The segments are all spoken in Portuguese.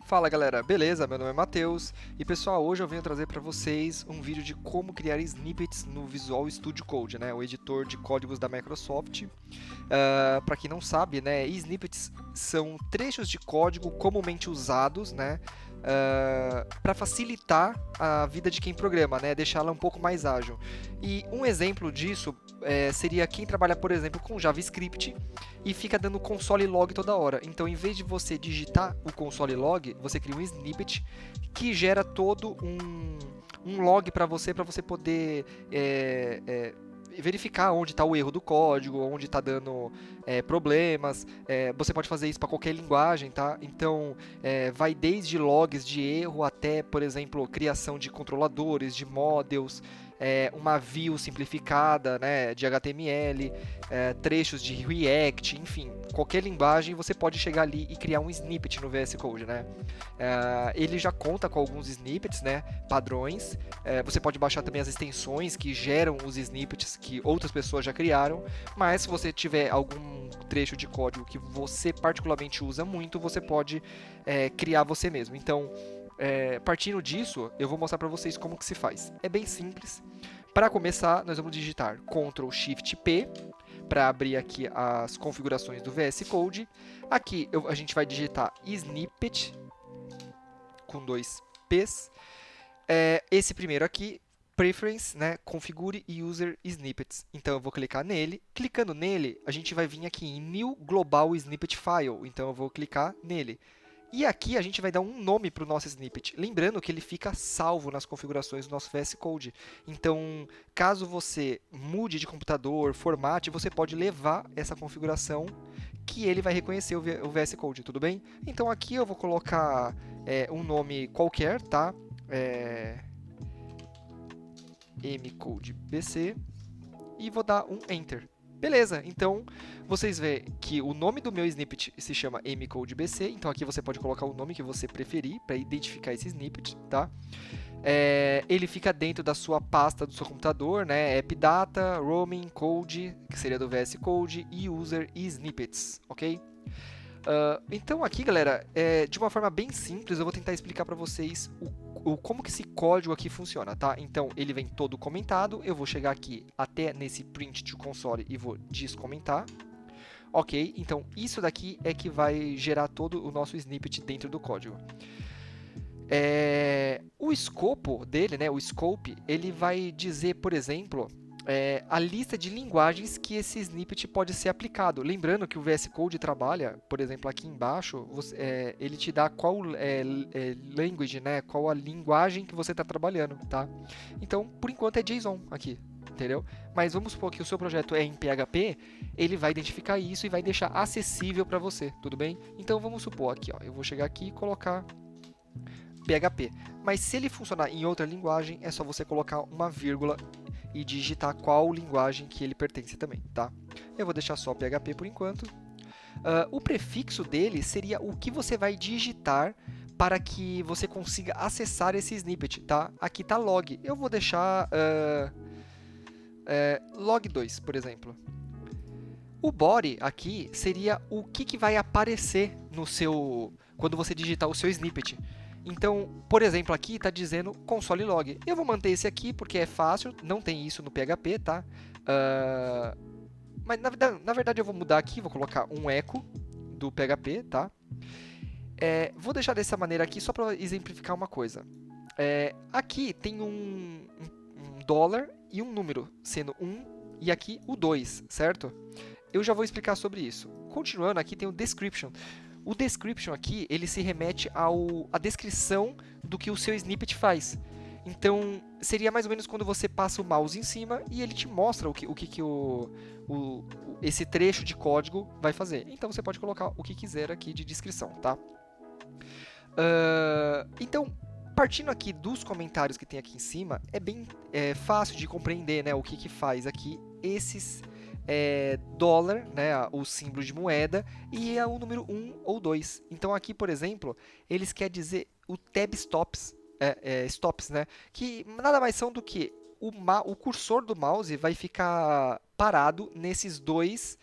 Fala galera, beleza? Meu nome é Matheus e pessoal, hoje eu venho trazer para vocês um vídeo de como criar snippets no Visual Studio Code, né? O editor de códigos da Microsoft. Para quem não sabe, né, snippets são trechos de código comumente usados, né, para facilitar a vida de quem programa, né, deixá-la um pouco mais ágil. E um exemplo disso seria quem trabalha, por exemplo, com JavaScript e fica dando console log toda hora. Então, em vez de você digitar o console log, você cria um snippet que gera todo um log para você poder verificar onde está o erro do código, onde está dando problemas. Você pode fazer isso para qualquer linguagem, tá? Então, vai desde logs de erro até, por exemplo, criação de controladores, de models, uma view simplificada, né, de HTML, trechos de React, enfim, qualquer linguagem você pode chegar ali e criar um snippet no VS Code, né? Ele já conta com alguns snippets, né, padrões. Você pode baixar também as extensões que geram os snippets que outras pessoas já criaram, mas se você tiver algum trecho de código que você particularmente usa muito, você pode criar você mesmo. Então, partindo disso, eu vou mostrar para vocês como que se faz. É bem simples. Para começar, nós vamos digitar Ctrl Shift P para abrir aqui as configurações do VS Code. Aqui a gente vai digitar snippet com dois P's. Esse primeiro aqui, Preference, né, configure User Snippets. Então eu vou clicar nele. Clicando nele, a gente vai vir aqui em New Global Snippet File. Então eu vou clicar nele. E aqui a gente vai dar um nome para o nosso snippet. Lembrando que ele fica salvo nas configurações do nosso VS Code. Então, caso você mude de computador, formate, você pode levar essa configuração que ele vai reconhecer o VS Code, tudo bem? Então aqui eu vou colocar um nome qualquer, tá? mcodebc e vou dar um Enter. Beleza, então vocês veem que o nome do meu snippet se chama mcodebc, então aqui você pode colocar o nome que você preferir para identificar esse snippet, tá? Ele fica dentro da sua pasta do seu computador, né? AppData, Roaming, Code, que seria do VS Code, e User e Snippets, ok? Então aqui, galera, de uma forma bem simples, eu vou tentar explicar para vocês como que esse código aqui funciona, tá? Então, ele vem todo comentado, eu vou chegar aqui até nesse print to console e vou descomentar. Ok, então isso daqui é que vai gerar todo o nosso snippet dentro do código. O escopo dele, né, o scope, ele vai dizer, por exemplo, a lista de linguagens que esse snippet pode ser aplicado. Lembrando que o VS Code trabalha, por exemplo, aqui embaixo, ele te dá qual language, né, qual a linguagem que você está trabalhando, tá? Então, por enquanto é JSON aqui, entendeu? Mas vamos supor que o seu projeto é em PHP, ele vai identificar isso e vai deixar acessível para você, tudo bem? Então, vamos supor aqui, ó, eu vou chegar aqui e colocar PHP. Mas se ele funcionar em outra linguagem, é só você colocar uma vírgula e digitar qual linguagem que ele pertence também, tá? Eu vou deixar só PHP por enquanto. O prefixo dele seria o que você vai digitar para que você consiga acessar esse snippet, tá? Aqui tá log. Eu vou deixar log2, por exemplo. O body aqui seria o que vai aparecer no seu quando você digitar o seu snippet. Então, por exemplo, aqui está dizendo console log. Eu vou manter esse aqui porque é fácil, não tem isso no PHP, tá? Mas na verdade eu vou mudar aqui, vou colocar um echo do PHP, tá? Vou deixar dessa maneira aqui só para exemplificar uma coisa. Aqui tem um dólar e um número, sendo 1 e aqui o 2, certo? Eu já vou explicar sobre isso. Continuando, aqui tem o description. O description aqui, ele se remete à descrição do que o seu snippet faz. Então, seria mais ou menos quando você passa o mouse em cima e ele te mostra esse trecho de código vai fazer. Então, você pode colocar o que quiser aqui de descrição, tá? Então, partindo aqui dos comentários que tem aqui em cima, é bem fácil de compreender, né, o que faz aqui esses dólar, né, o símbolo de moeda, e o número 1 ou 2. Então, aqui, por exemplo, eles querem dizer o tab stops, stops, né, que nada mais são do que o cursor do mouse vai ficar parado nesses dois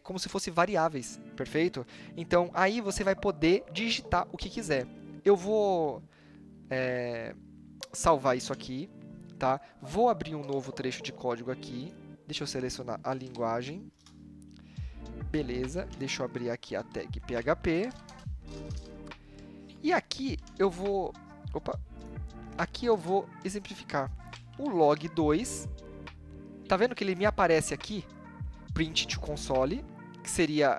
como se fosse variáveis, perfeito? Então, aí você vai poder digitar o que quiser. Eu vou salvar isso aqui, tá? Vou abrir um novo trecho de código aqui. Deixa eu selecionar a linguagem. Beleza, deixa eu abrir aqui a tag PHP. E aqui eu vou... Aqui eu vou exemplificar. O log2, tá vendo que ele me aparece aqui? Print to console, que seria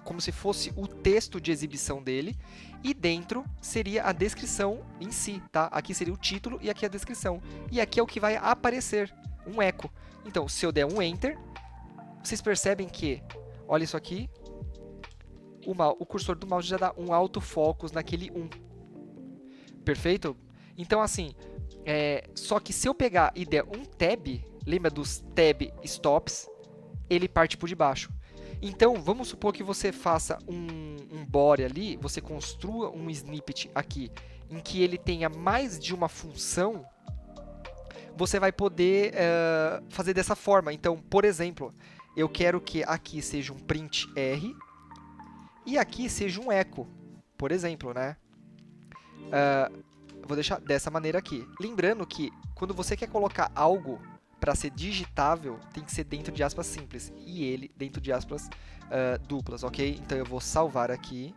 como se fosse o texto de exibição dele. E dentro seria a descrição em si, tá? Aqui seria o título e aqui a descrição. E aqui é o que vai aparecer, um eco. Então, se eu der um Enter, vocês percebem que, olha isso aqui, o cursor do mouse já dá um autofocus naquele 1. Perfeito? Então, assim, só que se eu pegar e der um tab, lembra dos tab stops, ele parte por debaixo. Então, vamos supor que você faça um body ali, você construa um snippet aqui, em que ele tenha mais de uma função, você vai poder fazer dessa forma. Então, por exemplo, eu quero que aqui seja um print R e aqui seja um echo, por exemplo, né? Vou deixar dessa maneira aqui. Lembrando que quando você quer colocar algo para ser digitável, tem que ser dentro de aspas simples e ele dentro de aspas duplas, ok? Então eu vou salvar aqui,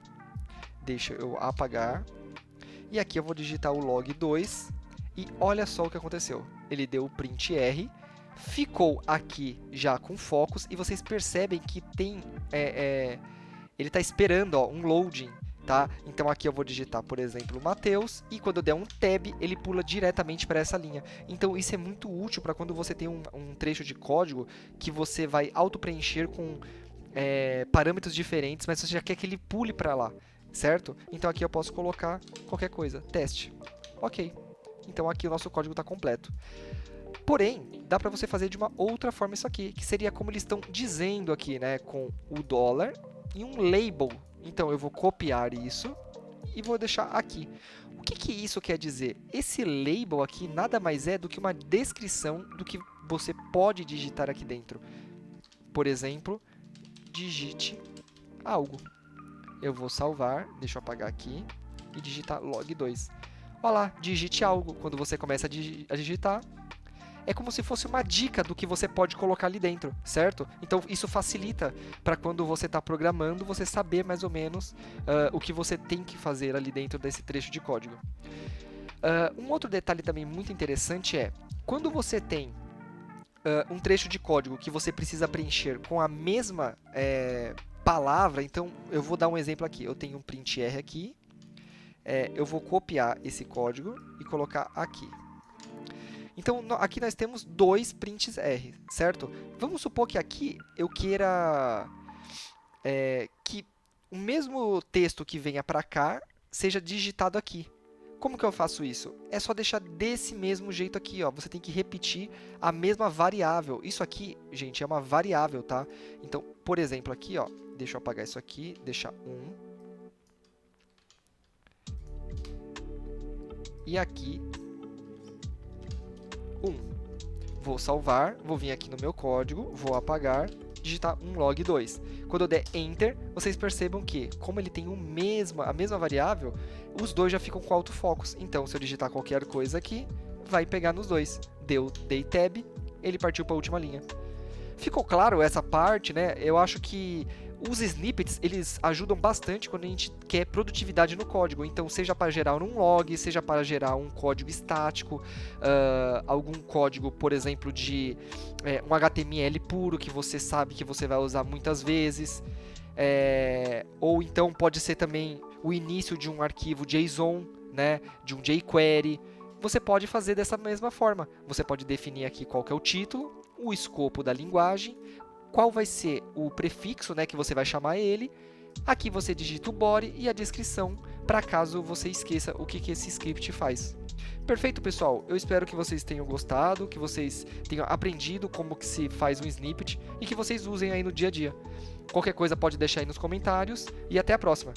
deixa eu apagar e aqui eu vou digitar o log2 e olha só o que aconteceu. Ele deu o print R, ficou aqui já com focus e vocês percebem que tem ele está esperando um loading. Tá? Então aqui eu vou digitar, por exemplo, Matheus, e quando eu der um tab, ele pula diretamente para essa linha. Então isso é muito útil para quando você tem um trecho de código que você vai auto-preencher com parâmetros diferentes, mas você já quer que ele pule para lá, certo? Então aqui eu posso colocar qualquer coisa, teste. Ok, então aqui o nosso código está completo. Porém, dá para você fazer de uma outra forma isso aqui, que seria como eles estão dizendo aqui, né, com o dólar e um label. Então, eu vou copiar isso e vou deixar aqui. O que isso quer dizer? Esse label aqui nada mais é do que uma descrição do que você pode digitar aqui dentro. Por exemplo, digite algo. Eu vou salvar, deixa eu apagar aqui, e digitar log2. Olha lá, digite algo. Quando você começa a digitar, é como se fosse uma dica do que você pode colocar ali dentro, certo? Então, isso facilita para quando você está programando, você saber mais ou menos o que você tem que fazer ali dentro desse trecho de código. Um outro detalhe também muito interessante é, quando você tem um trecho de código que você precisa preencher com a mesma palavra, então, eu vou dar um exemplo aqui. Eu tenho um print R aqui, eu vou copiar esse código e colocar aqui. Então, aqui nós temos dois prints R, certo? Vamos supor que aqui eu queira que o mesmo texto que venha para cá seja digitado aqui. Como que eu faço isso? É só deixar desse mesmo jeito aqui, ó. Você tem que repetir a mesma variável. Isso aqui, gente, é uma variável, tá? Então, por exemplo, aqui, ó, deixa eu apagar isso aqui, deixar 1. E aqui 1. Vou salvar, vou vir aqui no meu código, vou apagar, digitar um log2. Quando eu der Enter, vocês percebam que, como ele tem a mesma variável, os dois já ficam com autofocus. Então, se eu digitar qualquer coisa aqui, vai pegar nos dois. Dei Tab, ele partiu para a última linha. Ficou claro essa parte, né? Eu acho que os snippets, eles ajudam bastante quando a gente quer produtividade no código. Então, seja para gerar um log, seja para gerar um código estático, algum código, por exemplo, de um HTML puro, que você sabe que você vai usar muitas vezes. Ou então pode ser também o início de um arquivo JSON, né, de um jQuery. Você pode fazer dessa mesma forma. Você pode definir aqui qual que é o título, o escopo da linguagem, qual vai ser o prefixo, né, que você vai chamar ele. Aqui você digita o body e a descrição, para caso você esqueça o que esse script faz. Perfeito, pessoal? Eu espero que vocês tenham gostado, que vocês tenham aprendido como que se faz um snippet e que vocês usem aí no dia a dia. Qualquer coisa pode deixar aí nos comentários e até a próxima!